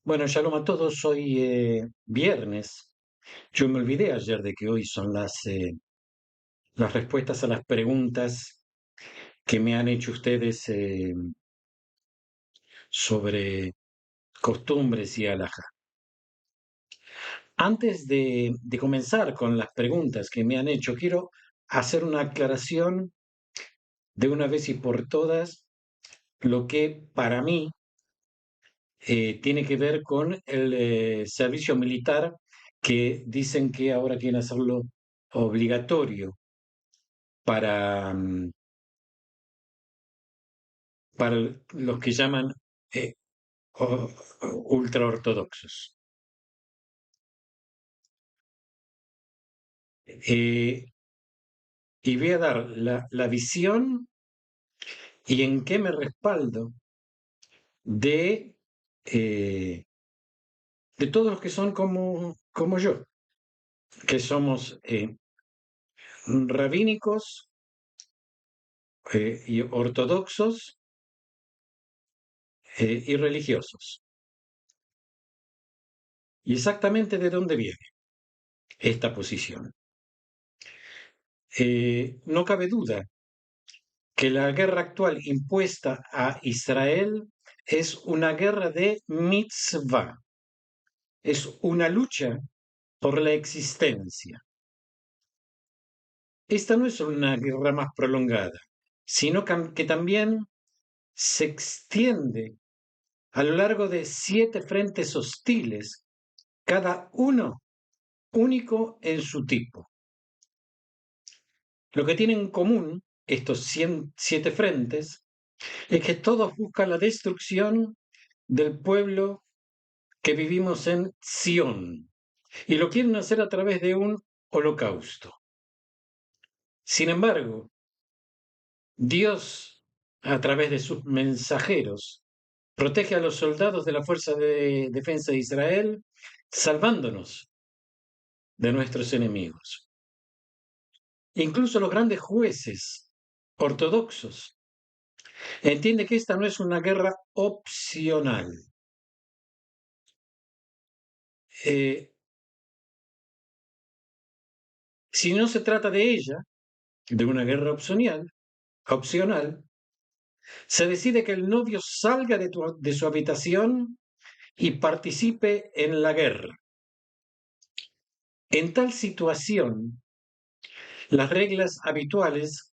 Bueno, shalom a todos. Hoy viernes. Yo me olvidé ayer de que hoy son las respuestas a las preguntas que me han hecho ustedes sobre costumbres y alhaja. Antes de comenzar con las preguntas que me han hecho, quiero hacer una aclaración de una vez y por todas lo que para mí tiene que ver con el servicio militar, que dicen que ahora quieren hacerlo obligatorio para, para los que llaman eh, ultraortodoxos. Eh, y voy a dar la visión y en qué me respaldo de, eh, de todos los que son como yo, que somos rabínicos y ortodoxos y religiosos. ¿Y exactamente de dónde viene esta posición? No cabe duda que la guerra actual impuesta a Israel es una guerra de mitzvah, es una lucha por la existencia. Esta no es una guerra más prolongada, sino que también se extiende a lo largo de 7 frentes hostiles, cada uno único en su tipo. Lo que tienen en común estos 7 frentes es que todos buscan la destrucción del pueblo que vivimos en Sión, y lo quieren hacer a través de un holocausto. Sin embargo, Dios, a través de sus mensajeros, protege a los soldados de la Fuerza de Defensa de Israel, salvándonos de nuestros enemigos. Incluso los grandes jueces ortodoxos entienden que esta no es una guerra opcional. Eh, si no se trata de ella, de una guerra opcional, se decide que el novio salga de su habitación y participe en la guerra. En tal situación, las reglas habituales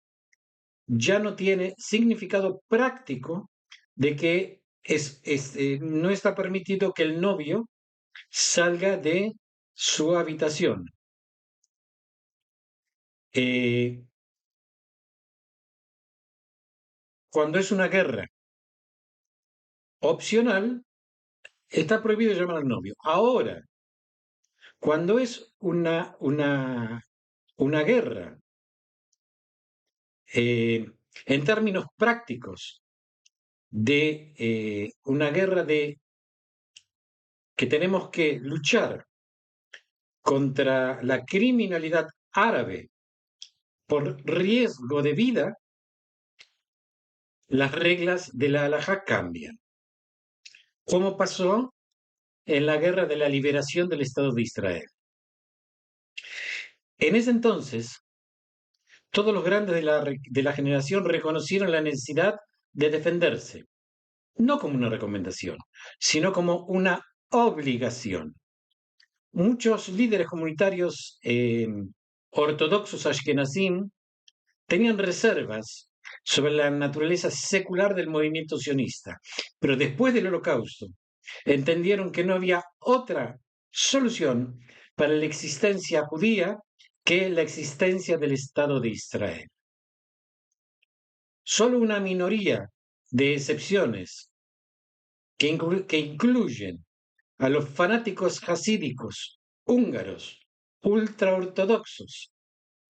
ya no tienen significado práctico de que no está permitido que el novio salga de su habitación. Eh, Cuando es una guerra opcional, está prohibido llamar al novio. Ahora, cuando es una guerra, en términos prácticos, de una guerra que tenemos que luchar contra la criminalidad árabe por riesgo de vida, las reglas de la halajá cambian. ¿Cómo pasó en la guerra de la liberación del Estado de Israel? En ese entonces, todos los grandes de la generación reconocieron la necesidad de defenderse, no como una recomendación, sino como una obligación. Muchos líderes comunitarios ortodoxos ashkenazim tenían reservas sobre la naturaleza secular del movimiento sionista, pero después del Holocausto entendieron que no había otra solución para la existencia judía que la existencia del Estado de Israel. Solo una minoría de excepciones que incluyen a los fanáticos hasídicos húngaros ultraortodoxos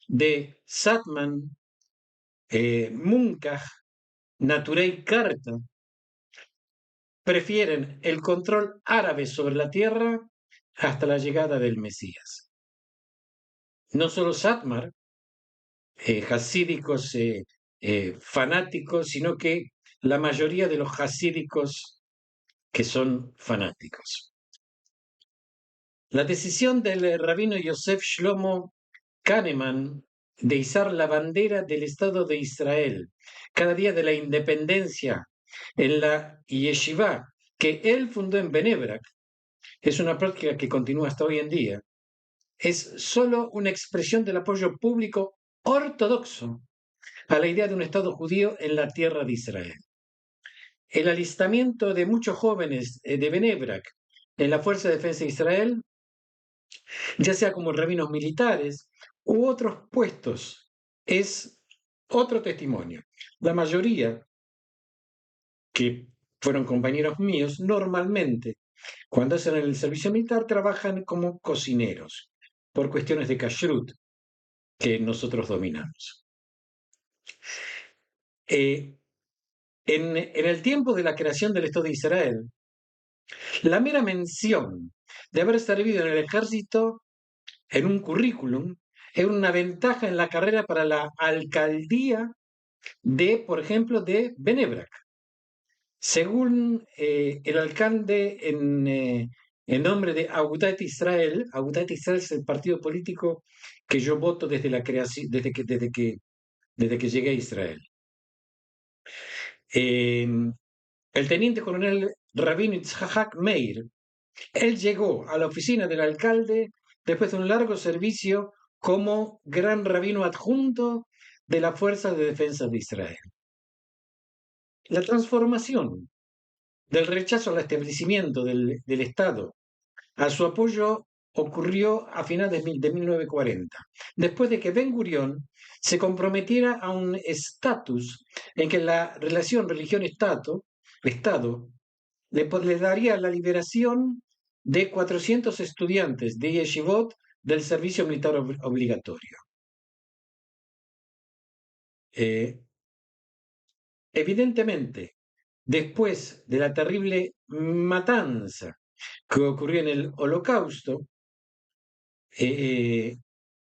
de Satman, Munkach, Naturey Karta, prefieren el control árabe sobre la tierra hasta la llegada del Mesías. No solo Satmar, hasídicos fanáticos, sino que la mayoría de los hasídicos que son fanáticos. La decisión del rabino Yosef Shlomo Kahneman de izar la bandera del Estado de Israel cada día de la independencia en la yeshiva que él fundó en Bnei Brak, es una práctica que continúa hasta hoy en día, es solo una expresión del apoyo público ortodoxo a la idea de un Estado judío en la tierra de Israel. El alistamiento de muchos jóvenes de Bnei Brak en la Fuerza de Defensa de Israel, ya sea como rabinos militares u otros puestos, es otro testimonio. La mayoría que fueron compañeros míos, normalmente, cuando hacen el servicio militar, trabajan como cocineros, por cuestiones de kashrut que nosotros dominamos. En el tiempo de la creación del Estado de Israel, la mera mención de haber servido en el ejército en un currículum era una ventaja en la carrera para la alcaldía de, por ejemplo, de Bnei Brak. Según el alcalde en nombre de Agudat Israel es el partido político que yo voto desde la creación, desde que llegué a Israel. El teniente coronel Rabin Itzhak Meir, él llegó a la oficina del alcalde después de un largo servicio como gran rabino adjunto de las Fuerzas de Defensa de Israel. La transformación del rechazo al establecimiento del Estado a su apoyo ocurrió a finales de 1940, después de que Ben Gurión se comprometiera a un estatus en que la relación religión-Estado le daría la liberación de 400 estudiantes de yeshivot del servicio militar obligatorio. Evidentemente, después de la terrible matanza que ocurrió en el Holocausto, que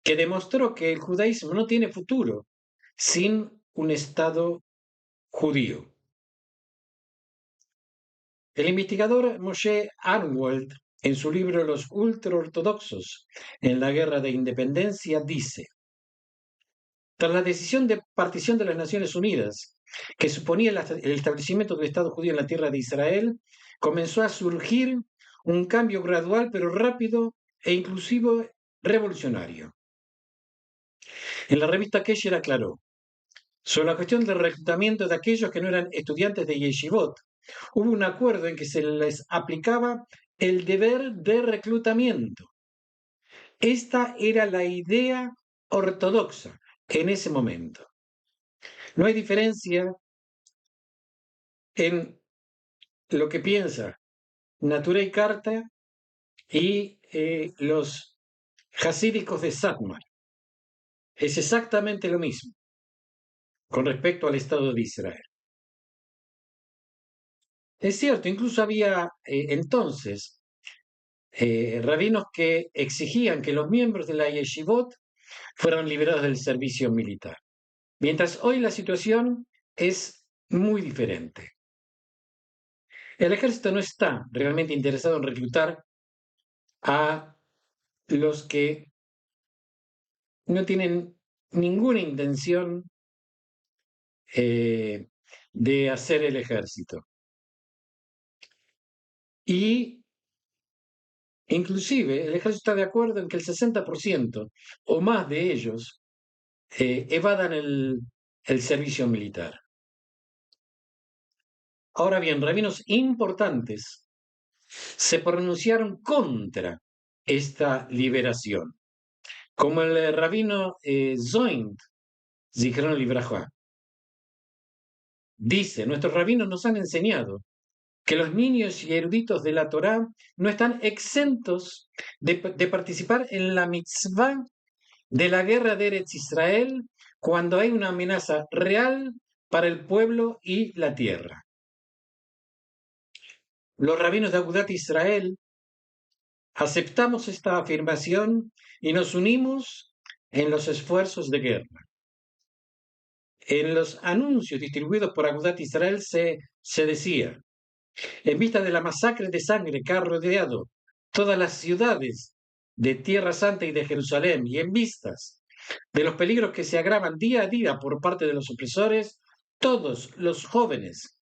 demostró que el judaísmo no tiene futuro sin un Estado judío. El investigador Moshe Arnwald, en su libro Los ultraortodoxos en la Guerra de Independencia, dice: tras la decisión de partición de las Naciones Unidas, que suponía el establecimiento del Estado judío en la tierra de Israel, comenzó a surgir un cambio gradual pero rápido e inclusivo revolucionario. En la revista Kesher aclaró: sobre la cuestión del reclutamiento de aquellos que no eran estudiantes de yeshivot, hubo un acuerdo en que se les aplicaba el deber de reclutamiento. Esta era la idea ortodoxa en ese momento. No hay diferencia en lo que piensa Natura y Carta y los hasídicos de Satmar. Es exactamente lo mismo con respecto al Estado de Israel. Es cierto, incluso había entonces rabinos que exigían que los miembros de la yeshivot fueran liberados del servicio militar. Mientras hoy la situación es muy diferente. El ejército no está realmente interesado en reclutar a los que no tienen ninguna intención de hacer el ejército. Y inclusive el ejército está de acuerdo en que el 60% o más de ellos evadan el servicio militar. Ahora bien, rabinos importantes se pronunciaron contra esta liberación, como el rabino Zoint, Zichron Libraja. Dice: nuestros rabinos nos han enseñado que los niños y eruditos de la Torá no están exentos de participar en la mitzvah de la guerra de Eretz Israel cuando hay una amenaza real para el pueblo y la tierra. Los rabinos de Agudat Israel aceptamos esta afirmación y nos unimos en los esfuerzos de guerra. En los anuncios distribuidos por Agudat Israel se decía: En vista de la masacre de sangre que ha rodeado todas las ciudades de Tierra Santa y de Jerusalén, y en vistas de los peligros que se agravan día a día por parte de los opresores, todos los jóvenes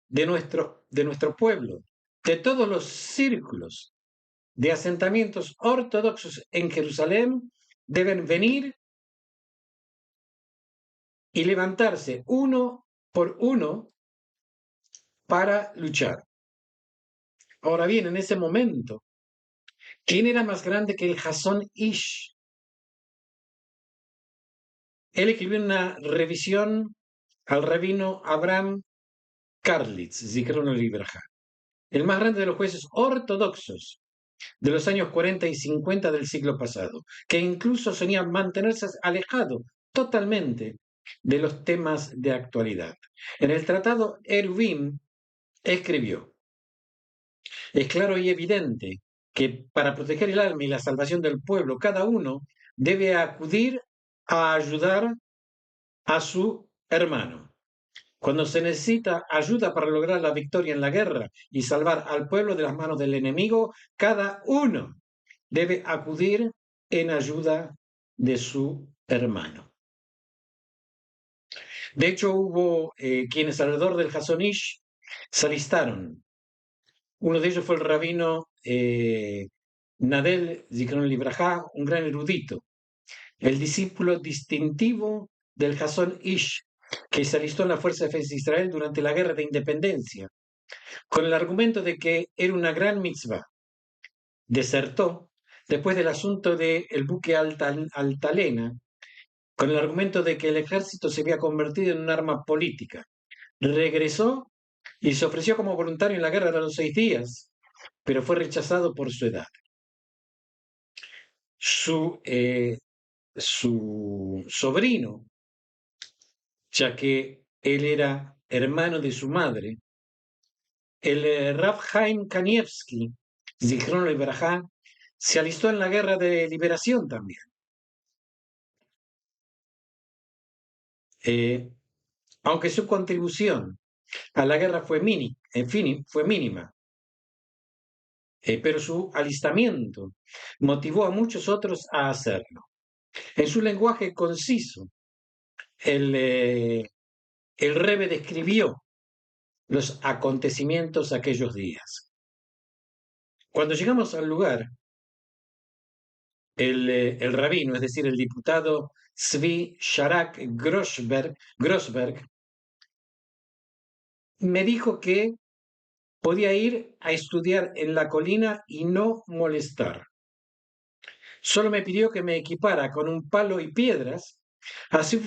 de nuestro pueblo, de todos los círculos de asentamientos ortodoxos en Jerusalén, deben venir y levantarse uno por uno para luchar. Ahora bien, en ese momento, ¿quién era más grande que el Hasón Ish? Él escribió una revisión al rabino Abraham Karlitz, Zichrono Libraja, el más grande de los jueces ortodoxos de los años 40 y 50 del siglo pasado, que incluso solía mantenerse alejado totalmente de los temas de actualidad. En el tratado Eruvin escribió: es claro y evidente que para proteger el alma y la salvación del pueblo, cada uno debe acudir a ayudar a su hermano. Cuando se necesita ayuda para lograr la victoria en la guerra y salvar al pueblo de las manos del enemigo, cada uno debe acudir en ayuda de su hermano. De hecho, hubo quienes alrededor del Hasonish se alistaron. Uno de ellos fue el rabino Nadel Zichron Libraja, un gran erudito, el discípulo distintivo del Hasón Ish, que se alistó en la Fuerza de Defensa de Israel durante la Guerra de Independencia, con el argumento de que era una gran mitzvah. Desertó después del asunto del buque Altalena, con el argumento de que el ejército se había convertido en un arma política. Regresó y se ofreció como voluntario en la guerra de los 6 días, pero fue rechazado por su edad. Su sobrino, ya que él era hermano de su madre, el Rav Chaim Kanievski, Zichron Libraja, se alistó en la guerra de liberación también. Aunque su contribución a la guerra fue mínima, pero su alistamiento motivó a muchos otros a hacerlo. En su lenguaje conciso, el Rebbe describió los acontecimientos aquellos días. Cuando llegamos al lugar, el rabino, es decir, el diputado Zvi Sharak Grossberg, me dijo que podía ir a estudiar en la colina y no molestar. Solo me pidió que me equipara con un palo y piedras. Así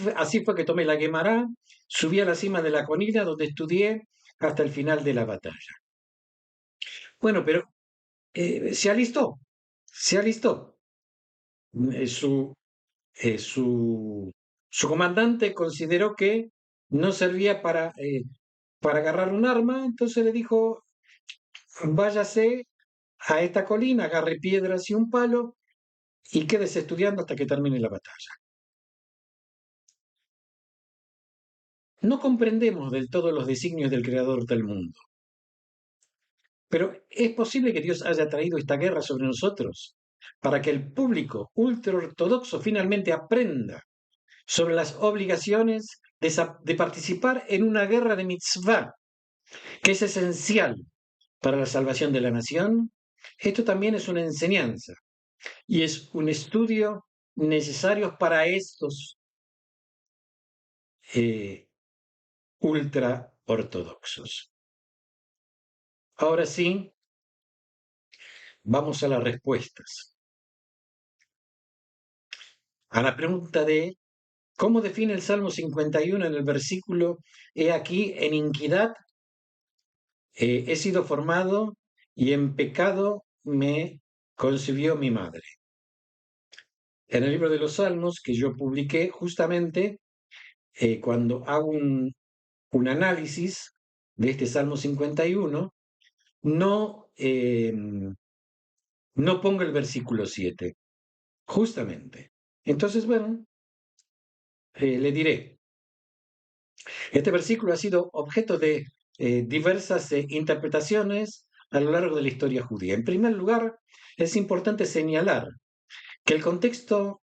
fue que tomé la Guemará, subí a la cima de la colina donde estudié hasta el final de la batalla. Bueno, pero se alistó. Eh, su, su comandante consideró que no servía para agarrar un arma, entonces le dijo: váyase a esta colina, agarre piedras y un palo y quédese estudiando hasta que termine la batalla. No comprendemos del todo los designios del Creador del mundo, pero es posible que Dios haya traído esta guerra sobre nosotros para que el público ultraortodoxo finalmente aprenda sobre las obligaciones de participar en una guerra de mitzvah, que es esencial para la salvación de la nación. Esto también es una enseñanza y es un estudio necesario para estos ultra ortodoxos. Ahora sí, vamos a las respuestas. A la pregunta de ¿cómo define el Salmo 51 en el versículo: he aquí, en iniquidad he sido formado y en pecado me concibió mi madre? En el libro de los Salmos que yo publiqué, justamente cuando hago un análisis de este Salmo 51, no, no pongo el versículo 7, justamente. Entonces, bueno, le diré, este versículo ha sido objeto de diversas interpretaciones a lo largo de la historia judía. En primer lugar, es importante señalar que el contexto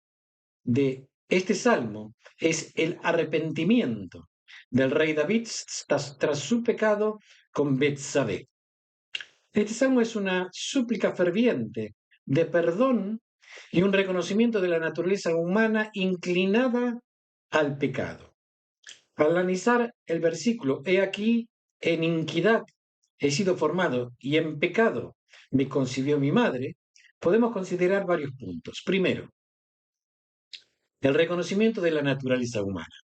de este salmo es el arrepentimiento del rey David tras su pecado con Betsabé. Este salmo es una súplica ferviente de perdón y un reconocimiento de la naturaleza humana inclinada al pecado. Al analizar el versículo, he aquí, en iniquidad he sido formado y en pecado me concibió mi madre, podemos considerar varios puntos. Primero, el reconocimiento de la naturaleza humana.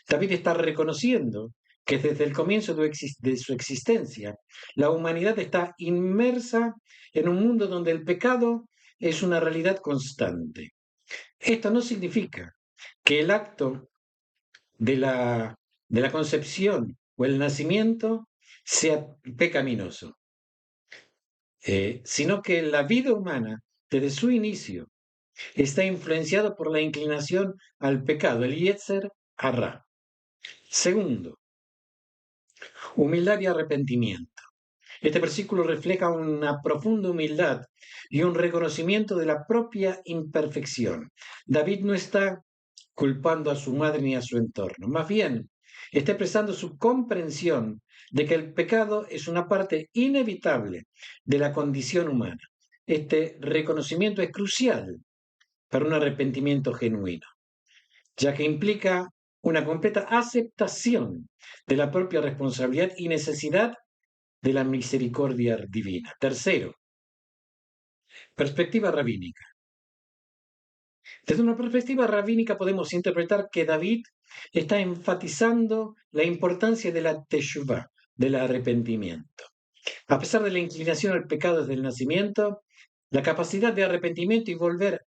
David está reconociendo que desde el comienzo de su existencia, la humanidad está inmersa en un mundo donde el pecado es una realidad constante. Esto no significa que el acto de la concepción o el nacimiento sea pecaminoso, sino que la vida humana, desde su inicio, está influenciada por la inclinación al pecado, el Yetzer Hará. Segundo, humildad y arrepentimiento. Este versículo refleja una profunda humildad y un reconocimiento de la propia imperfección. David no está culpando a su madre ni a su entorno, más bien está expresando su comprensión de que el pecado es una parte inevitable de la condición humana. Este reconocimiento es crucial para un arrepentimiento genuino, ya que implica una completa aceptación de la propia responsabilidad y necesidad de la misericordia divina. Tercero, perspectiva rabínica. Desde una perspectiva rabínica podemos interpretar que David está enfatizando la importancia de la teshuvá, del arrepentimiento. A pesar de la inclinación al pecado desde el nacimiento, la capacidad de arrepentimiento y volver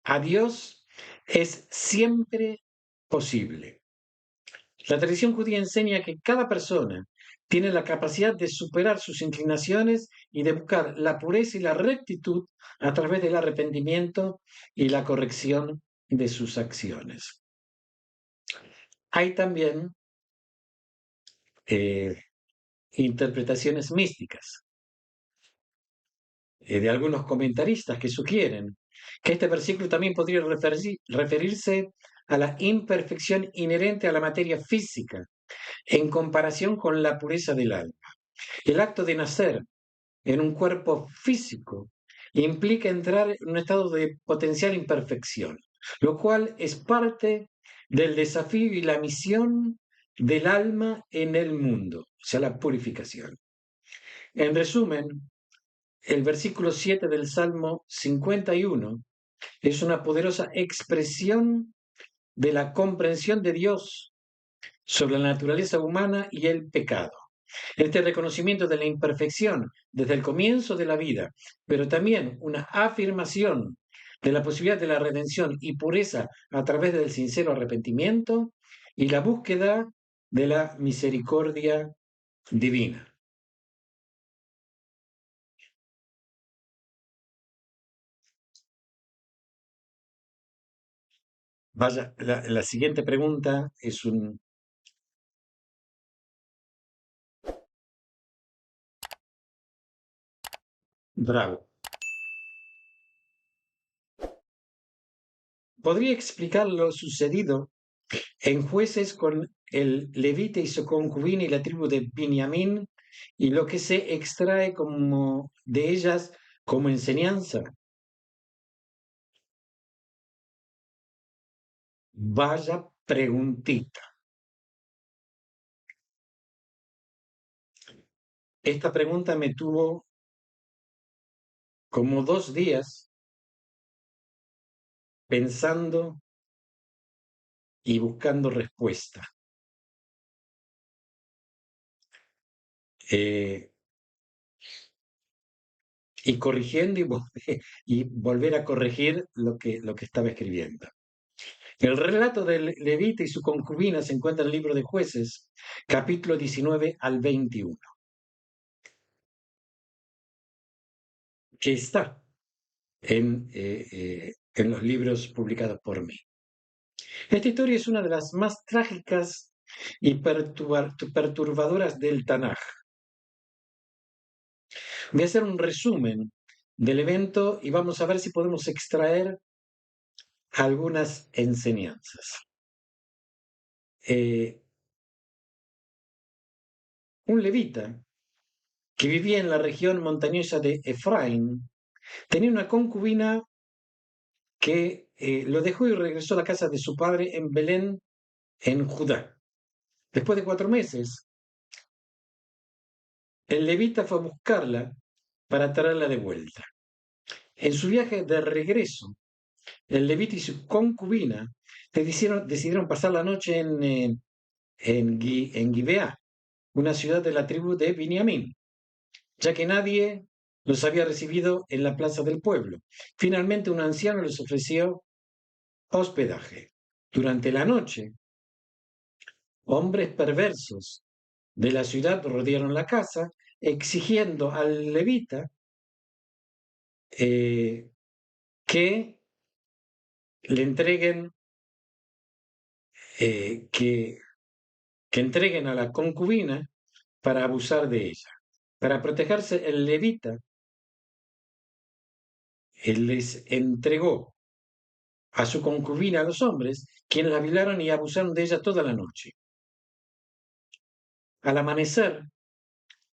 a Dios es siempre posible. La tradición judía enseña que cada persona tiene la capacidad de superar sus inclinaciones y de buscar la pureza y la rectitud a través del arrepentimiento y la corrección de sus acciones. Hay también eh, interpretaciones místicas de algunos comentaristas que sugieren que este versículo también podría referirse a la imperfección inherente a la materia física en comparación con la pureza del alma. El acto de nacer en un cuerpo físico implica entrar en un estado de potencial imperfección, lo cual es parte del desafío y la misión del alma en el mundo, o sea, la purificación. En resumen, el versículo 7 del Salmo 51 es una poderosa expresión de la comprensión de Dios sobre la naturaleza humana y el pecado. Este reconocimiento de la imperfección desde el comienzo de la vida, pero también una afirmación de la posibilidad de la redención y pureza a través del sincero arrepentimiento y la búsqueda de la misericordia divina. Vaya, la siguiente pregunta es un bravo. ¿Podría explicar lo sucedido en Jueces con el levita y su concubina y la tribu de Binyamin y lo que se extrae como de ellas como enseñanza? Vaya preguntita. Esta pregunta me tuvo como 2 días pensando y buscando respuesta. Eh, y corrigiendo y volver a corregir lo que estaba escribiendo. El relato del levita y su concubina se encuentra en el libro de Jueces, capítulo 19 al 21, que está en los libros publicados por mí. Esta historia es una de las más trágicas y perturbadoras del Tanaj. Voy a hacer un resumen del evento y vamos a ver si podemos extraer algunas enseñanzas. Un levita que vivía en la región montañosa de Efraín tenía una concubina que lo dejó y regresó a la casa de su padre en Belén, en Judá. Después de 4 meses, el levita fue a buscarla para traerla de vuelta. En su viaje de regreso, el levita y su concubina decidieron pasar la noche en Gibeá, una ciudad de la tribu de Beniamín, ya que nadie los había recibido en la plaza del pueblo. Finalmente un anciano les ofreció hospedaje. Durante la noche, hombres perversos de la ciudad rodearon la casa, exigiendo al levita que le entreguen, que entreguen a la concubina para abusar de ella. Para protegerse, el levita les entregó a su concubina a los hombres, quienes la violaron y abusaron de ella toda la noche. Al amanecer,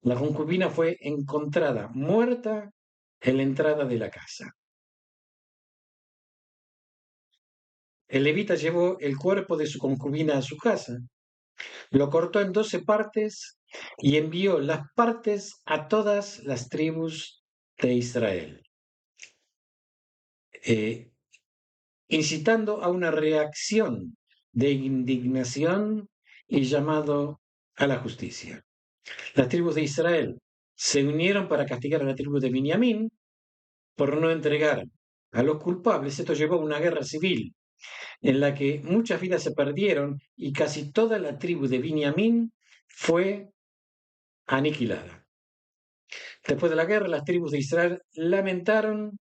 la concubina fue encontrada muerta en la entrada de la casa. El levita llevó el cuerpo de su concubina a su casa, lo cortó en 12 partes y envió las partes a todas las tribus de Israel, incitando a una reacción de indignación y llamado a la justicia. Las tribus de Israel se unieron para castigar a la tribu de Benjamín por no entregar a los culpables. Esto llevó a una guerra civil en la que muchas vidas se perdieron y casi toda la tribu de Benjamín fue aniquilada. Después de la guerra, las tribus de Israel lamentaron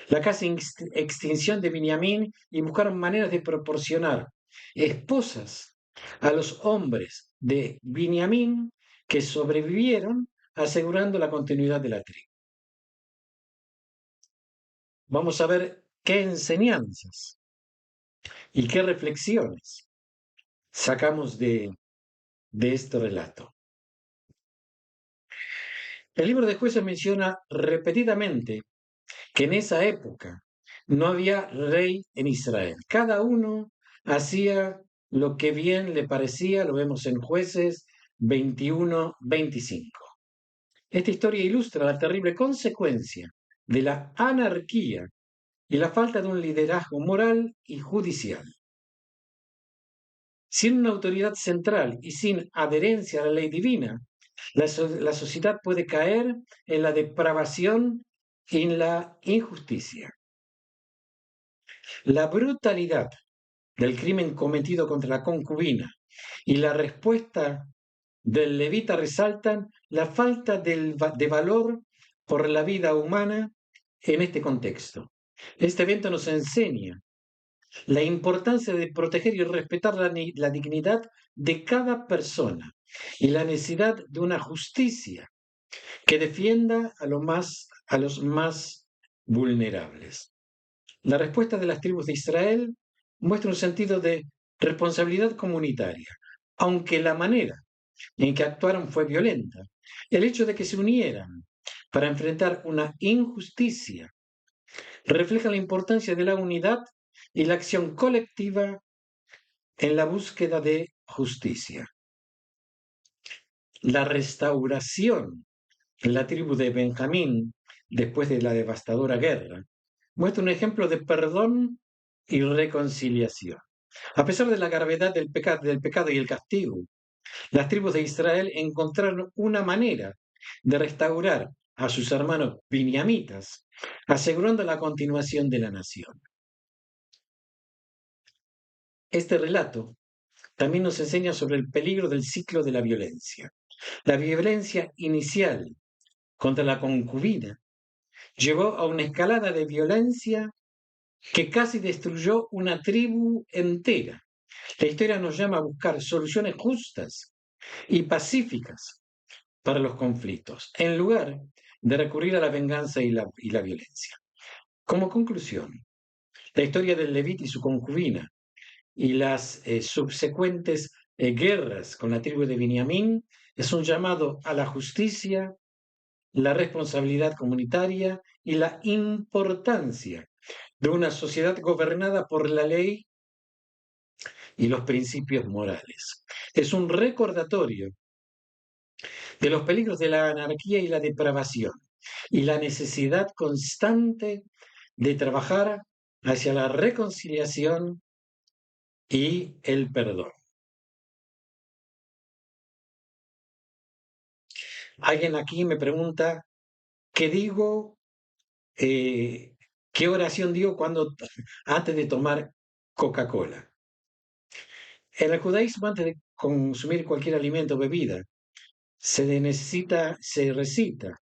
la casi extinción de Benjamín y buscaron maneras de proporcionar esposas a los hombres de Benjamín que sobrevivieron, asegurando la continuidad de la tribu. Vamos a ver qué enseñanzas y qué reflexiones sacamos de este relato. El libro de Jueces menciona repetidamente que en esa época no había rey en Israel. Cada uno hacía lo que bien le parecía, lo vemos en Jueces 21-25. Esta historia ilustra la terrible consecuencia de la anarquía y la falta de un liderazgo moral y judicial. Sin una autoridad central y sin adherencia a la ley divina, la sociedad puede caer en la depravación y en la injusticia. La brutalidad del crimen cometido contra la concubina y la respuesta del levita resaltan la falta de valor por la vida humana en este contexto. Este evento nos enseña la importancia de proteger y respetar la dignidad de cada persona y la necesidad de una justicia que defienda a los más vulnerables. La respuesta de las tribus de Israel muestra un sentido de responsabilidad comunitaria, aunque la manera en que actuaron fue violenta. El hecho de que se unieran para enfrentar una injusticia refleja la importancia de la unidad y la acción colectiva en la búsqueda de justicia. La restauración en la tribu de Benjamín, después de la devastadora guerra, muestra un ejemplo de perdón y reconciliación. A pesar de la gravedad del pecado y el castigo, las tribus de Israel encontraron una manera de restaurar a sus hermanos biniamitas, asegurando la continuación de la nación. Este relato también nos enseña sobre el peligro del ciclo de la violencia. La violencia inicial contra la concubina llevó a una escalada de violencia que casi destruyó una tribu entera. La historia nos llama a buscar soluciones justas y pacíficas para los conflictos, en lugar de recurrir a la venganza y la violencia. Como conclusión, la historia del Levita y su concubina y las subsecuentes guerras con la tribu de Beniamín es un llamado a la justicia, la responsabilidad comunitaria y la importancia de una sociedad gobernada por la ley y los principios morales. Es un recordatorio de los peligros de la anarquía y la depravación y la necesidad constante de trabajar hacia la reconciliación y el perdón. Alguien aquí me pregunta, ¿qué digo? ¿Qué oración digo antes de tomar Coca-Cola? En el judaísmo, antes de consumir cualquier alimento o bebida, se recita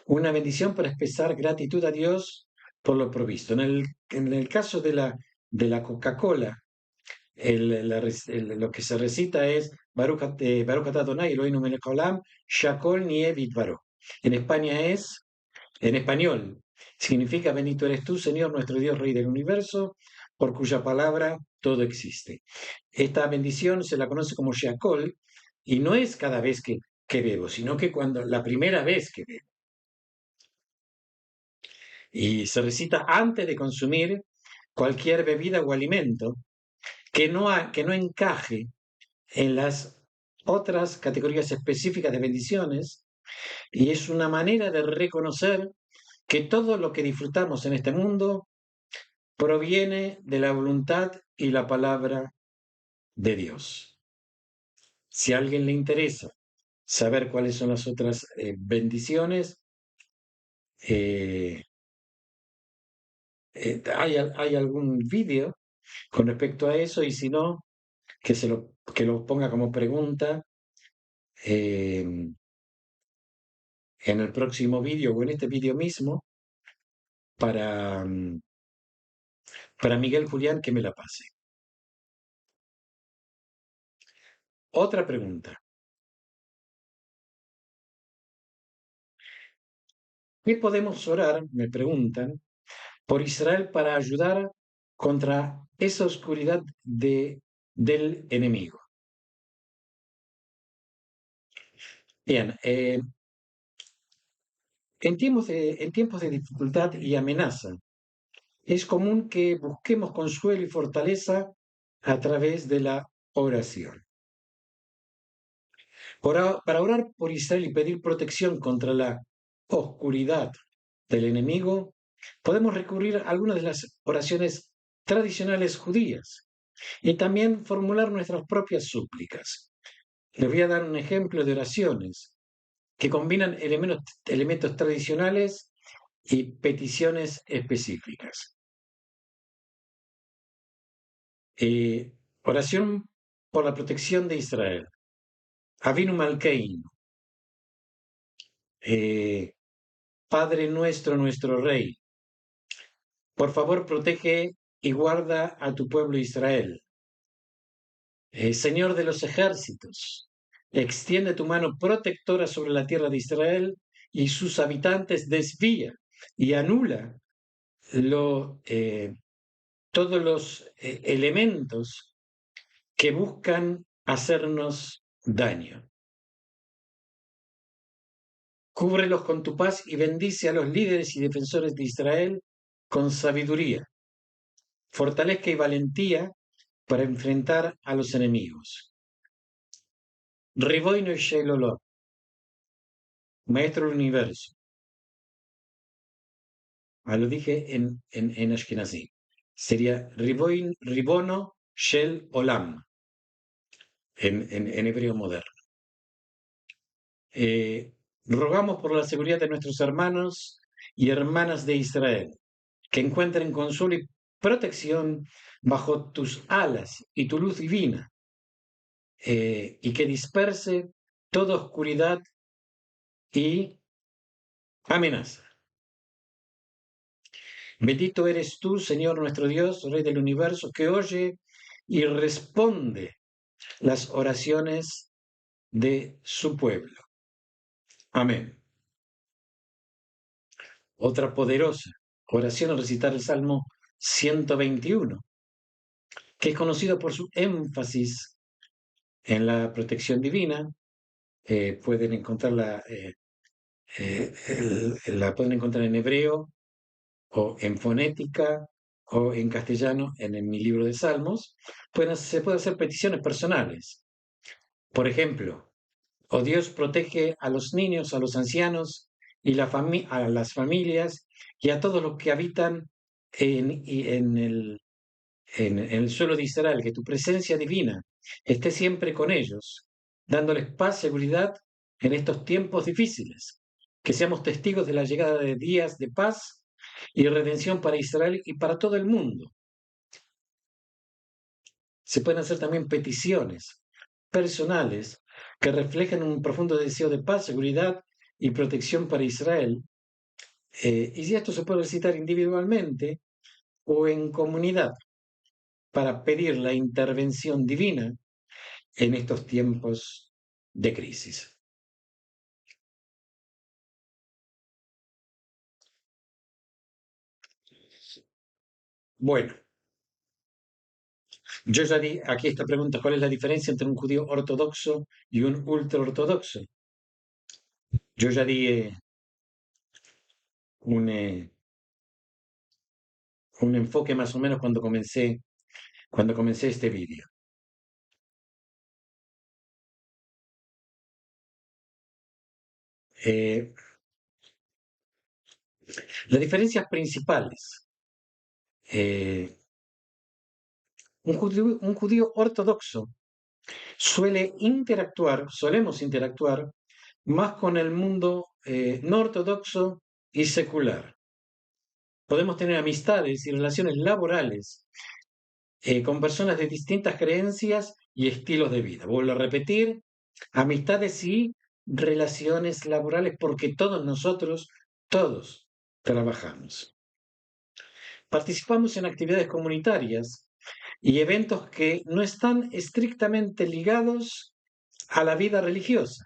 una bendición para expresar gratitud a Dios por lo provisto. En el caso de la Coca-Cola, lo que se recita es Baruch atah Adonai Eloheinu melech haolam, shakol nieh bidvaro. En España en español, significa bendito eres tú, Señor, nuestro Dios, Rey del universo, por cuya palabra todo existe. Esta bendición se la conoce como shakol y no es cada vez que bebo, sino que la primera vez que bebo. Y se recita antes de consumir cualquier bebida o alimento que no encaje en las otras categorías específicas de bendiciones, y es una manera de reconocer que todo lo que disfrutamos en este mundo proviene de la voluntad y la palabra de Dios. Si a alguien le interesa saber cuáles son las otras bendiciones, eh, hay algún vídeo con respecto a eso, y si no, que lo ponga como pregunta eh, en el próximo vídeo o en este vídeo mismo para, para Miguel Julián, que me la pase. Otra pregunta. ¿Qué podemos orar, me preguntan, por Israel para ayudar contra esa oscuridad del enemigo? Bien, en tiempos de dificultad y amenaza, es común que busquemos consuelo y fortaleza a través de la oración. Para orar por Israel y pedir protección contra la oscuridad del enemigo, podemos recurrir a algunas de las oraciones tradicionales judías y también formular nuestras propias súplicas. Les voy a dar un ejemplo de oraciones que combinan elementos tradicionales y peticiones específicas. Oración por la protección de Israel. Avinu Malkeinu. Padre nuestro, nuestro Rey. Por favor, protege y guarda a tu pueblo Israel. Señor de los ejércitos, extiende tu mano protectora sobre la tierra de Israel y sus habitantes, desvía y anula todos los elementos que buscan hacernos daño. Cúbrelos con tu paz y bendice a los líderes y defensores de Israel con sabiduría, fortaleza y valentía para enfrentar a los enemigos. Riboino y Sheilolot, Maestro del Universo. Lo dije en Ashkenazí. Sería Ribono Shel Olam, en hebreo moderno. Rogamos por la seguridad de nuestros hermanos y hermanas de Israel, que encuentren consuelo y protección bajo tus alas y tu luz divina, y que disperse toda oscuridad y amenaza. Bendito eres tú, Señor nuestro Dios, Rey del universo, que oye y responde las oraciones de su pueblo. Amén. Otra poderosa oración al recitar el Salmo 121, que es conocido por su énfasis en la protección divina. Pueden encontrarla, la pueden encontrar en hebreo o en fonética o en castellano en mi libro de Salmos. Se pueden hacer peticiones personales. Por ejemplo, oh Dios, protege a los niños, a los ancianos y a las familias y a todos los que habitan en el suelo de Israel, que tu presencia divina esté siempre con ellos, dándoles paz, seguridad en estos tiempos difíciles, que seamos testigos de la llegada de días de paz y redención para Israel y para todo el mundo. Se pueden hacer también peticiones personales que reflejan un profundo deseo de paz, seguridad y protección para Israel. Y esto se puede recitar individualmente o en comunidad para pedir la intervención divina en estos tiempos de crisis. Bueno, yo ya di aquí esta pregunta: ¿cuál es la diferencia entre un judío ortodoxo y un ultraortodoxo? Yo ya di un enfoque más o menos cuando comencé este vídeo. Eh, las diferencias principales. eh, un judío ortodoxo solemos interactuar más con el mundo no ortodoxo y secular. Podemos tener amistades y relaciones laborales con personas de distintas creencias y estilos de vida. Vuelvo a repetir, amistades y relaciones laborales, porque todos trabajamos. Participamos en actividades comunitarias y eventos que no están estrictamente ligados a la vida religiosa,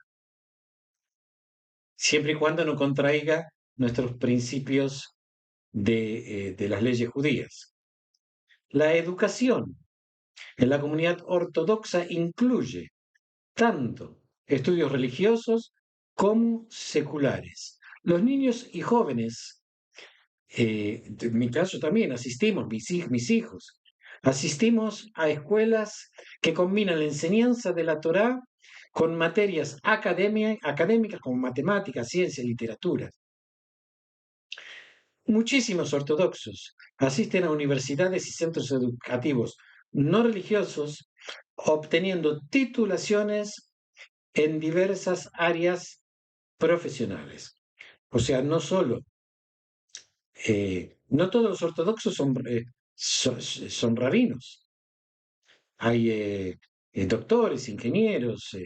siempre y cuando no contraiga nuestros principios de las leyes judías. La educación en la comunidad ortodoxa incluye tanto estudios religiosos como seculares. Los niños y jóvenes, en mi caso también asistimos, mis hijos, asistimos a escuelas que combinan la enseñanza de la Torá con materias académicas como matemáticas, ciencia, literatura. Muchísimos ortodoxos asisten a universidades y centros educativos no religiosos, obteniendo titulaciones en diversas áreas profesionales. O sea, no todos los ortodoxos son rabinos. Hay doctores, ingenieros,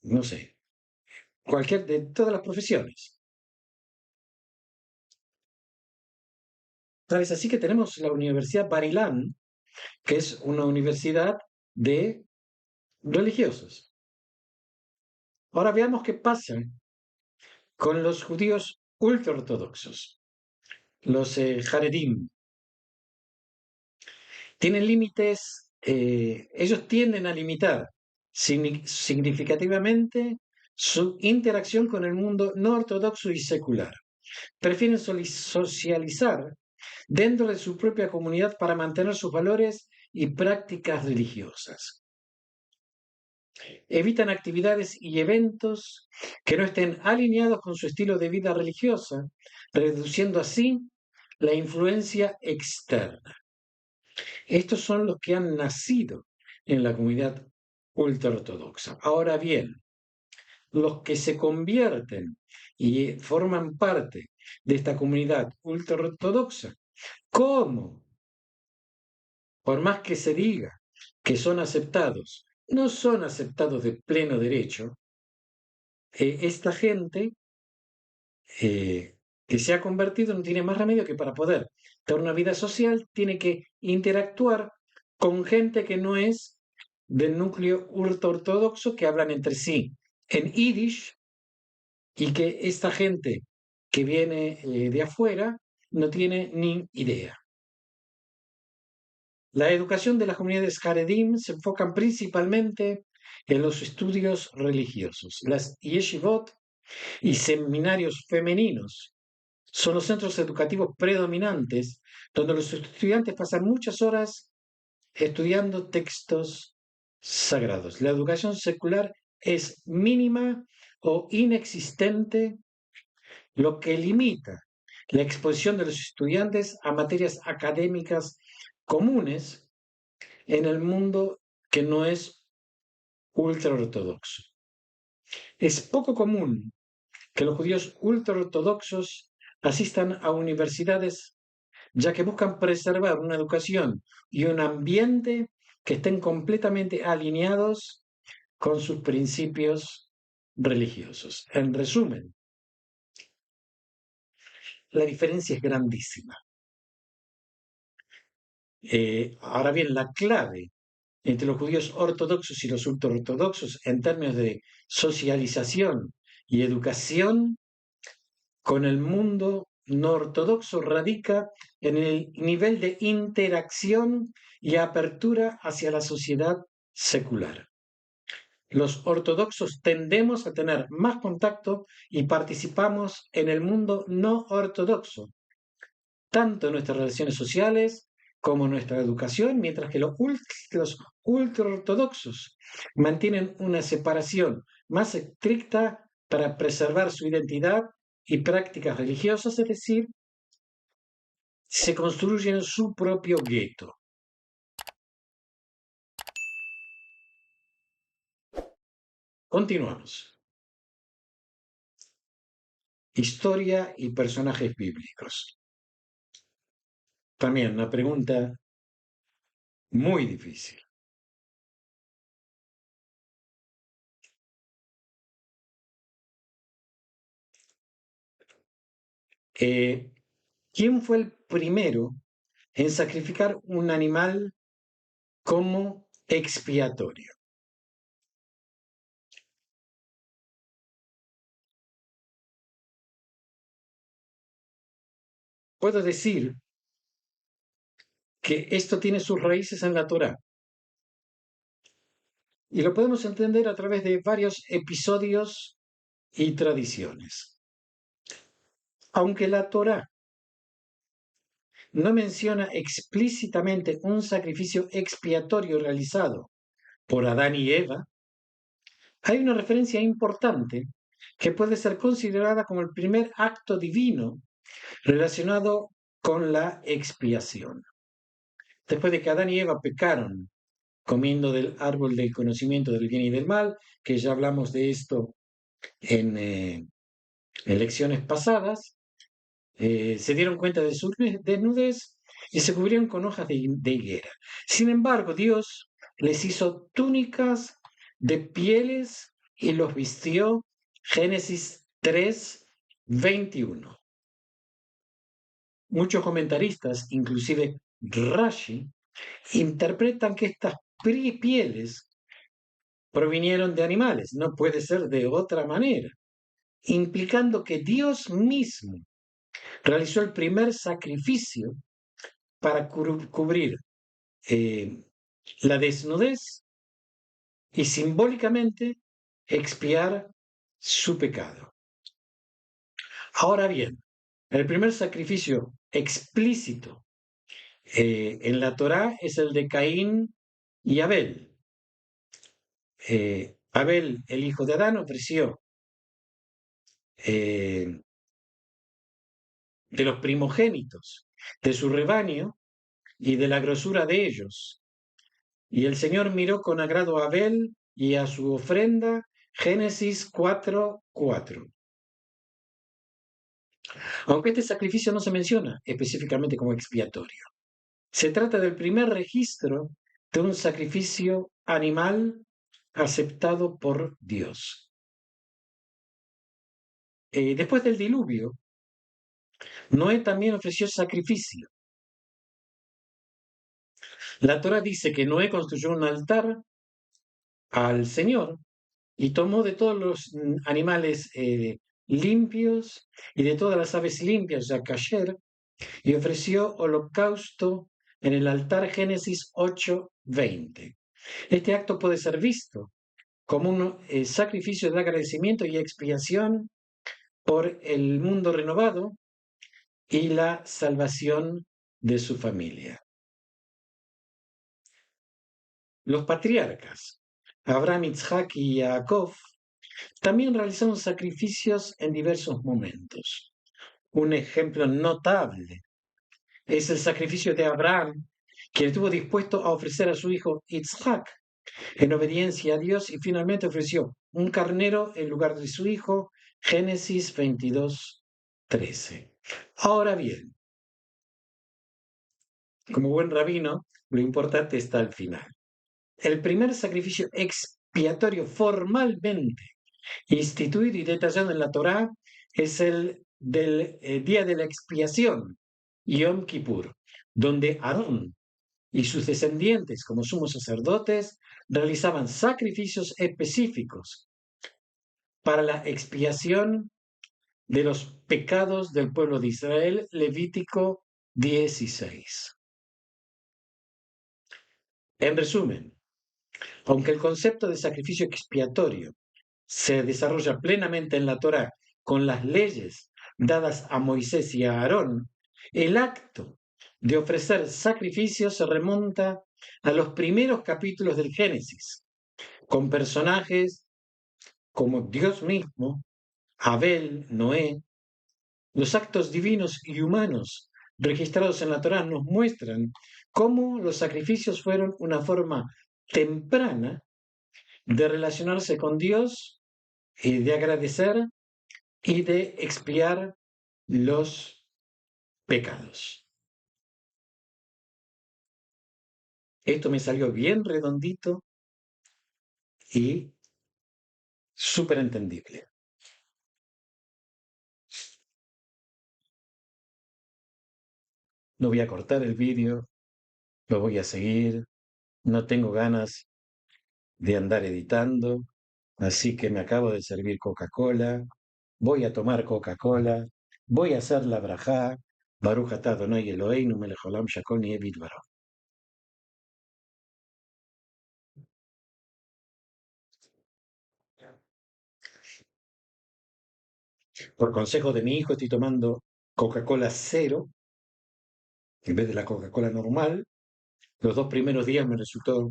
no sé, de todas las profesiones. ¿Sabes? Así que tenemos la Universidad Barilán, que es una universidad de religiosos. Ahora veamos qué pasa con los judíos ultraortodoxos, los Haredim. Tienen límites, ellos tienden a limitar significativamente su interacción con el mundo no ortodoxo y secular. Prefieren socializar dentro de su propia comunidad para mantener sus valores y prácticas religiosas. Evitan actividades y eventos que no estén alineados con su estilo de vida religiosa, reduciendo así la influencia externa. Estos son los que han nacido en la comunidad ultraortodoxa. Ahora bien, los que se convierten y forman parte de esta comunidad ultraortodoxa, ¿cómo? Por más que se diga que son aceptados, no son aceptados de pleno derecho. Esta gente que se ha convertido no tiene más remedio que, para poder tener una vida social, tiene que interactuar con gente que no es del núcleo ortodoxo, que hablan entre sí en Yiddish, y que esta gente que viene de afuera no tiene ni idea. La educación de las comunidades Haredim se enfocan principalmente en los estudios religiosos. Las yeshivot y seminarios femeninos son los centros educativos predominantes donde los estudiantes pasan muchas horas estudiando textos sagrados. La educación secular es mínima o inexistente, lo que limita la exposición de los estudiantes a materias académicas comunes en el mundo que no es ultraortodoxo. Es poco común que los judíos ultraortodoxos asistan a universidades, ya que buscan preservar una educación y un ambiente que estén completamente alineados con sus principios religiosos. En resumen, la diferencia es grandísima. Ahora bien, la clave entre los judíos ortodoxos y los ultraortodoxos en términos de socialización y educación con el mundo no ortodoxo radica en el nivel de interacción y apertura hacia la sociedad secular. Los ortodoxos tendemos a tener más contacto y participamos en el mundo no ortodoxo, tanto en nuestras relaciones sociales como en nuestra educación, mientras que los ultraortodoxos mantienen una separación más estricta para preservar su identidad y prácticas religiosas, es decir, se construyen su propio gueto. Continuamos. Historia y personajes bíblicos. También una pregunta muy difícil. ¿Quién fue el primero en sacrificar un animal como expiatorio? Puedo decir que esto tiene sus raíces en la Torá y lo podemos entender a través de varios episodios y tradiciones. Aunque la Torá no menciona explícitamente un sacrificio expiatorio realizado por Adán y Eva, hay una referencia importante que puede ser considerada como el primer acto divino relacionado con la expiación. Después de que Adán y Eva pecaron comiendo del árbol del conocimiento del bien y del mal, que ya hablamos de esto en lecciones pasadas, se dieron cuenta de su desnudez y se cubrieron con hojas de higuera. Sin embargo, Dios les hizo túnicas de pieles y los vistió. Génesis 3:21. Muchos comentaristas, inclusive Rashi, interpretan que estas pieles provinieron de animales, no puede ser de otra manera, implicando que Dios mismo realizó el primer sacrificio para cubrir eh, la desnudez y simbólicamente expiar su pecado. Ahora bien, el primer sacrificio explícito en la Torá es el de Caín y Abel. Abel, el hijo de Adán, ofreció de los primogénitos de su rebaño y de la grosura de ellos. Y el Señor miró con agrado a Abel y a su ofrenda. Génesis 4:4. Aunque este sacrificio no se menciona específicamente como expiatorio, se trata del primer registro de un sacrificio animal aceptado por Dios. Después del diluvio, Noé también ofreció sacrificio. La Torá dice que Noé construyó un altar al Señor y tomó de todos los animales limpios y de todas las aves limpias, ya kasher, y ofreció holocausto en el altar Génesis 8:20. Este acto puede ser visto como un sacrificio de agradecimiento y expiación por el mundo renovado y la salvación de su familia. Los patriarcas, Abraham, Isaac y Jacob, también realizaron sacrificios en diversos momentos. Un ejemplo notable es el sacrificio de Abraham, quien estuvo dispuesto a ofrecer a su hijo Isaac en obediencia a Dios y finalmente ofreció un carnero en lugar de su hijo, Génesis 22:13. Ahora bien, como buen rabino, lo importante está al final. El primer sacrificio expiatorio formalmente instituido y detallado en la Torá es el del día de la expiación, Yom Kippur, donde Aarón y sus descendientes, como sumos sacerdotes, realizaban sacrificios específicos para la expiación de los pecados del pueblo de Israel, Levítico 16. En resumen, aunque el concepto de sacrificio expiatorio se desarrolla plenamente en la Torá con las leyes dadas a Moisés y a Aarón, el acto de ofrecer sacrificios se remonta a los primeros capítulos del Génesis, con personajes como Dios mismo, Abel, Noé. Los actos divinos y humanos registrados en la Torá nos muestran cómo los sacrificios fueron una forma temprana de relacionarse con Dios y de agradecer y de expiar los pecados. Esto me salió bien redondito y súper entendible. No voy a cortar el vídeo, lo voy a seguir. No tengo ganas de andar editando, así que me acabo de servir Coca-Cola. Voy a tomar Coca-Cola. Voy a hacer la brajá. Baruch atah Adonai Eloheinu melech haolam shakol nihye bidvaro. Por consejo de mi hijo estoy tomando Coca-Cola cero en vez de la Coca-Cola normal. Los 2 primeros días me resultó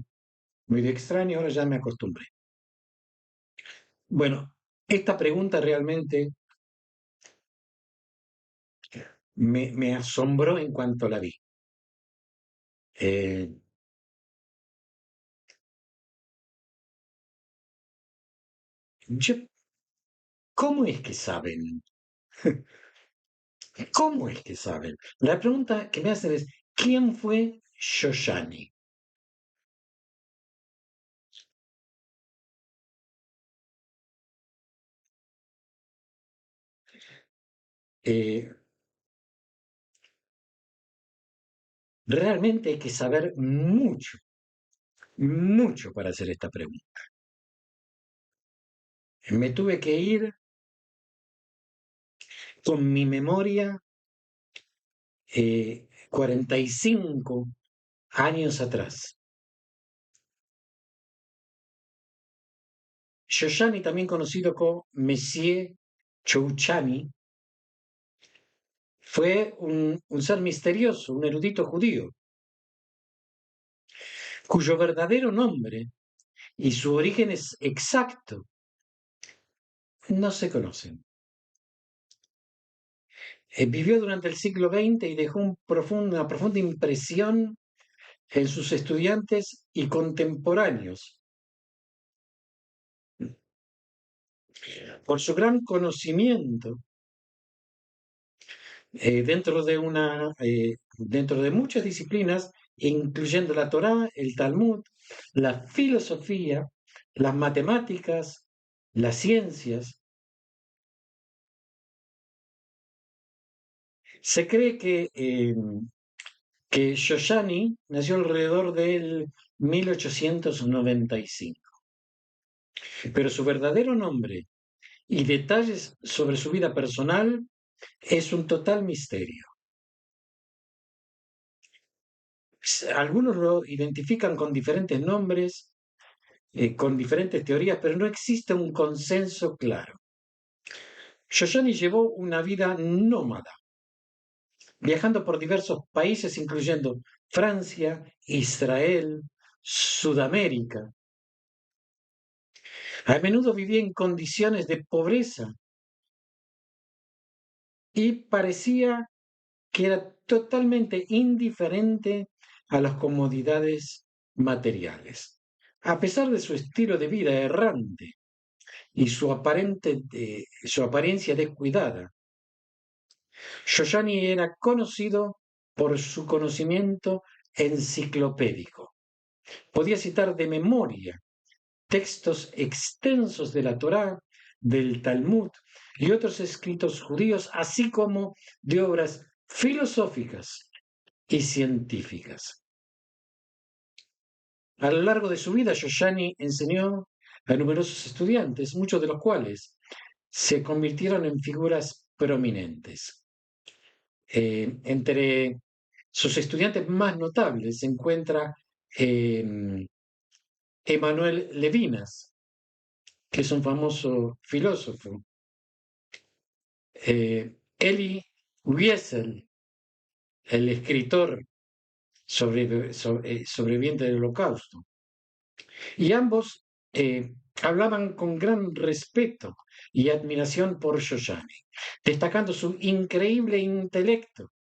muy extraño, ahora ya me acostumbré. Bueno, esta pregunta realmente me asombró en cuanto la vi. Eh, yo- ¿Cómo es que saben? ¿Cómo es que saben? La pregunta que me hacen es, ¿quién fue Shoshani? Eh, Realmente hay que saber mucho, mucho para hacer esta pregunta. Me tuve que ir con mi memoria 45 años atrás. Shoshani, también conocido como Monsieur Chouchani, fue un ser misterioso, un erudito judío, cuyo verdadero nombre y su origen es exacto no se conocen. Vivió durante el siglo XX y dejó una profunda impresión en sus estudiantes y contemporáneos por su gran conocimiento dentro de muchas disciplinas, incluyendo la Torá, el Talmud, la filosofía, las matemáticas, las ciencias. Se cree que que Shoshani nació alrededor del 1895, pero su verdadero nombre y detalles sobre su vida personal es un total misterio. Algunos lo identifican con diferentes nombres, con diferentes teorías, pero no existe un consenso claro. Shoshani llevó una vida nómada, viajando por diversos países, incluyendo Francia, Israel, Sudamérica. A menudo vivía en condiciones de pobreza y parecía que era totalmente indiferente a las comodidades materiales. A pesar de su estilo de vida errante y su apariencia descuidada, Shoshani era conocido por su conocimiento enciclopédico. Podía citar de memoria textos extensos de la Torá, del Talmud y otros escritos judíos, así como de obras filosóficas y científicas. A lo largo de su vida, Shoshani enseñó a numerosos estudiantes, muchos de los cuales se convirtieron en figuras prominentes. Entre sus estudiantes más notables se encuentra Emanuel Levinas, que es un famoso filósofo, Elie Wiesel, el escritor sobreviviente del Holocausto, y ambos hablaban con gran respeto y admiración por Shoshani, destacando su increíble intelecto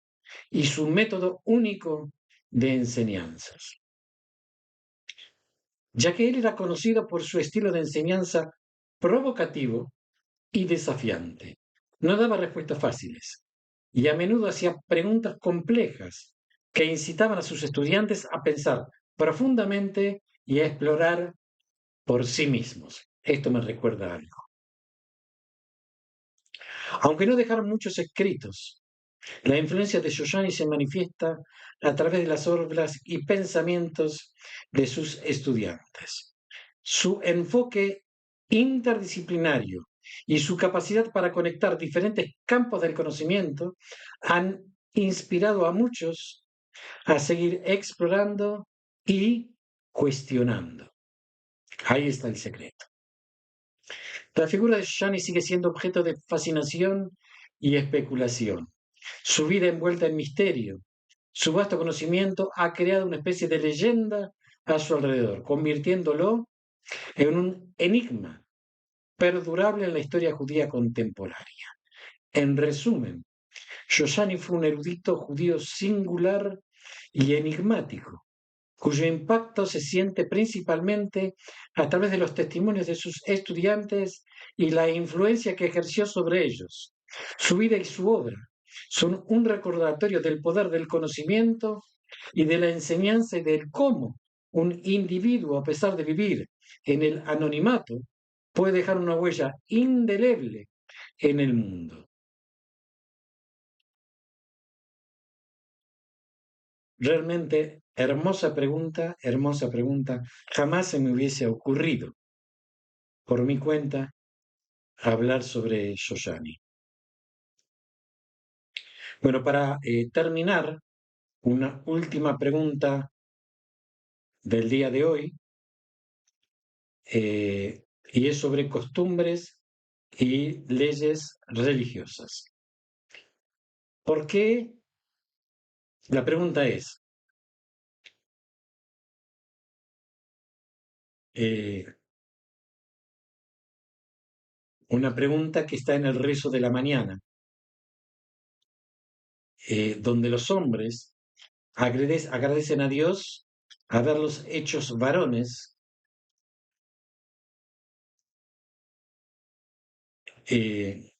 y su método único de enseñanzas, ya que él era conocido por su estilo de enseñanza provocativo y desafiante. No daba respuestas fáciles y a menudo hacía preguntas complejas que incitaban a sus estudiantes a pensar profundamente y a explorar por sí mismos. Esto me recuerda a algo. Aunque no dejaron muchos escritos, la influencia de Shoshani se manifiesta a través de las obras y pensamientos de sus estudiantes. Su enfoque interdisciplinario y su capacidad para conectar diferentes campos del conocimiento han inspirado a muchos a seguir explorando y cuestionando. Ahí está el secreto. La figura de Shoshani sigue siendo objeto de fascinación y especulación. Su vida envuelta en misterio, su vasto conocimiento ha creado una especie de leyenda a su alrededor, convirtiéndolo en un enigma perdurable en la historia judía contemporánea. En resumen, Shoshani fue un erudito judío singular y enigmático, cuyo impacto se siente principalmente a través de los testimonios de sus estudiantes y la influencia que ejerció sobre ellos. Su vida y su obra son un recordatorio del poder del conocimiento y de la enseñanza y del cómo un individuo, a pesar de vivir en el anonimato, puede dejar una huella indeleble en el mundo. Realmente hermosa pregunta. Jamás se me hubiese ocurrido, por mi cuenta, hablar sobre Shoshani. Bueno, para terminar, una última pregunta del día de hoy, y es sobre costumbres y leyes religiosas. ¿Por qué? La pregunta es, eh, una pregunta que está en el rezo de la mañana, donde los hombres agradecen a Dios haberlos hechos varones, eh,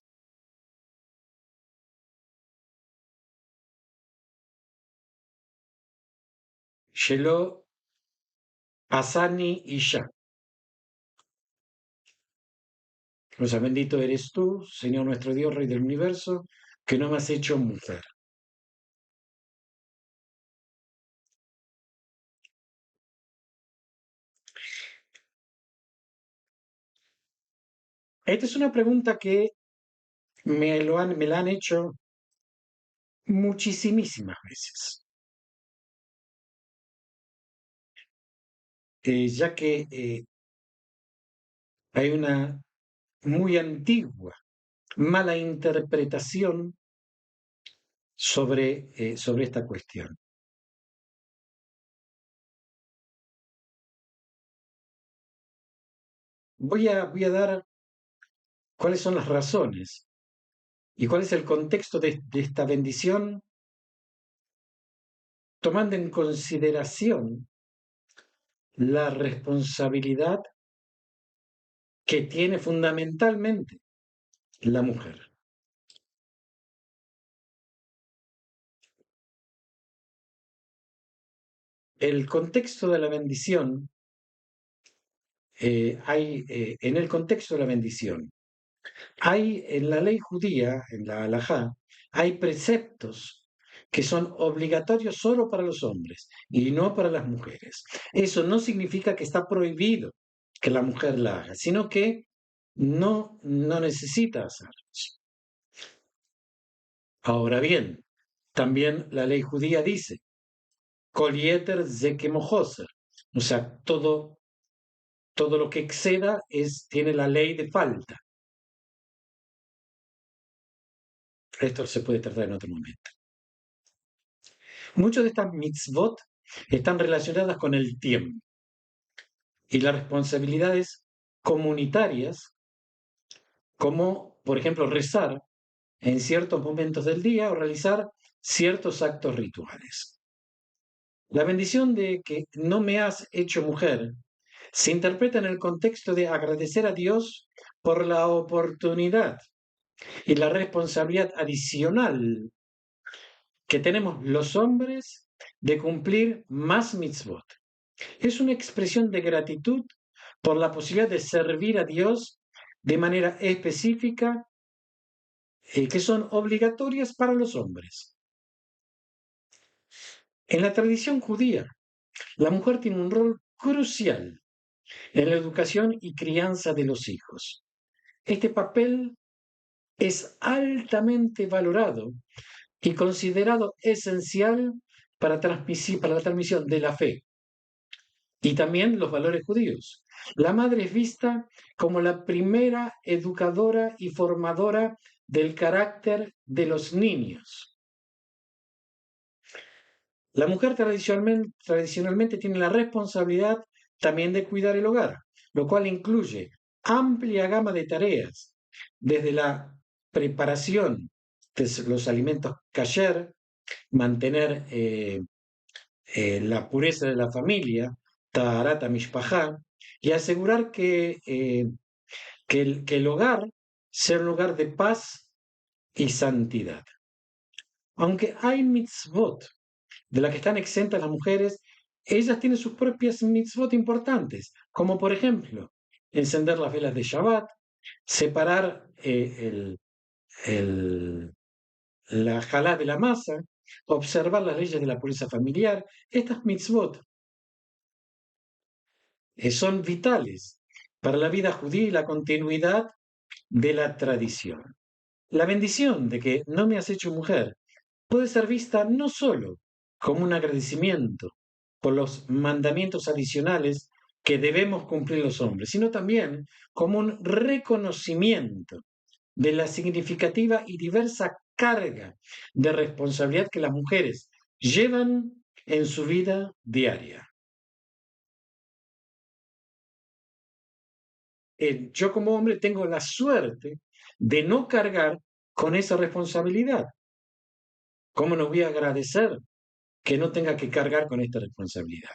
Shelo Asani Isha. O sea, bendito eres tú, Señor nuestro Dios, Rey del universo, que no me has hecho mujer. Esta es una pregunta que me la han hecho muchísimas veces, ya que hay una muy antigua mala interpretación sobre esta cuestión. Voy a dar cuáles son las razones y cuál es el contexto de esta bendición, tomando en consideración la responsabilidad que tiene fundamentalmente la mujer. El contexto de la bendición, en el contexto de la bendición, hay en la ley judía, en la halajá, hay preceptos que son obligatorios solo para los hombres y no para las mujeres. Eso no significa que está prohibido que la mujer la haga, sino que no necesita hacerlos. Ahora bien, también la ley judía dice, Kol yeter ze kemojoser, o sea, todo lo que exceda tiene la ley de falta. Esto se puede tratar en otro momento. Muchas de estas mitzvot están relacionadas con el tiempo y las responsabilidades comunitarias, como por ejemplo rezar en ciertos momentos del día o realizar ciertos actos rituales. La bendición de que no me has hecho mujer se interpreta en el contexto de agradecer a Dios por la oportunidad y la responsabilidad adicional que tenemos los hombres de cumplir más mitzvot. Es una expresión de gratitud por la posibilidad de servir a Dios de manera específica, que son obligatorias para los hombres. En la tradición judía, la mujer tiene un rol crucial en la educación y crianza de los hijos. Este papel es altamente valorado y considerado esencial para la transmisión de la fe y también los valores judíos. La madre es vista como la primera educadora y formadora del carácter de los niños. La mujer tradicionalmente tiene la responsabilidad también de cuidar el hogar, lo cual incluye amplia gama de tareas, desde la preparación de los alimentos kasher, mantener la pureza de la familia, Taharata Mishpajá, y asegurar que el hogar sea un lugar de paz y santidad. Aunque hay mitzvot de las que están exentas las mujeres, ellas tienen sus propias mitzvot importantes, como por ejemplo, encender las velas de Shabbat, separar el, la jalá de la masa, observar las leyes de la pureza familiar. Estas mitzvot son vitales para la vida judía y la continuidad de la tradición. La bendición de que no me has hecho mujer puede ser vista no solo como un agradecimiento por los mandamientos adicionales que debemos cumplir los hombres, sino también como un reconocimiento de la significativa y diversa carga de responsabilidad que las mujeres llevan en su vida diaria. Yo como hombre tengo la suerte de no cargar con esa responsabilidad. ¿Cómo no voy a agradecer que no tenga que cargar con esta responsabilidad?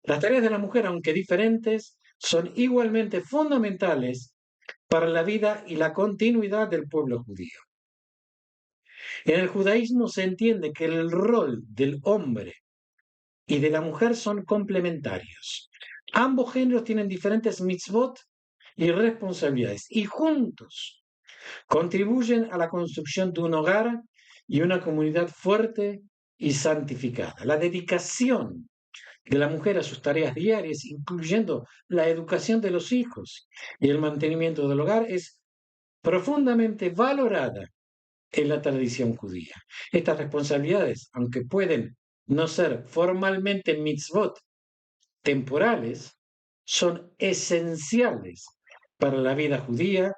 Las tareas de la mujer, aunque diferentes, son igualmente fundamentales para la vida y la continuidad del pueblo judío. En el judaísmo se entiende que el rol del hombre y de la mujer son complementarios. Ambos géneros tienen diferentes mitzvot y responsabilidades, y juntos contribuyen a la construcción de un hogar y una comunidad fuerte y santificada. La dedicación de la mujer a sus tareas diarias, incluyendo la educación de los hijos y el mantenimiento del hogar, es profundamente valorada en la tradición judía. Estas responsabilidades, aunque pueden no ser formalmente mitzvot temporales, son esenciales para la vida judía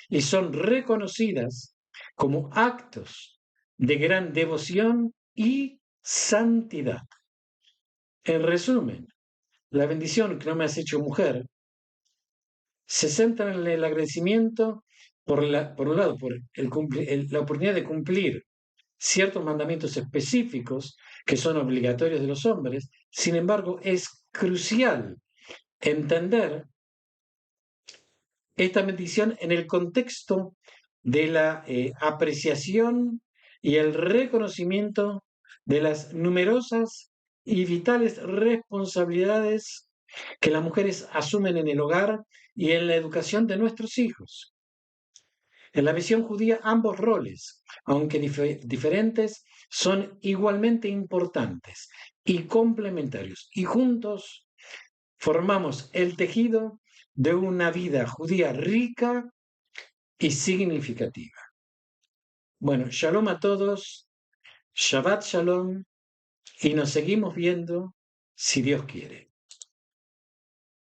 y son reconocidas como actos de gran devoción y santidad. En resumen, la bendición que no me has hecho mujer se centra en el agradecimiento por un lado, por la oportunidad de cumplir ciertos mandamientos específicos que son obligatorios de los hombres. Sin embargo, es crucial entender esta bendición en el contexto de la apreciación y el reconocimiento de las numerosas y vitales responsabilidades que las mujeres asumen en el hogar y en la educación de nuestros hijos. En la visión judía, ambos roles, aunque diferentes, son igualmente importantes y complementarios, y juntos formamos el tejido de una vida judía rica y significativa. Bueno, shalom a todos, Shabbat shalom, y nos seguimos viendo si Dios quiere.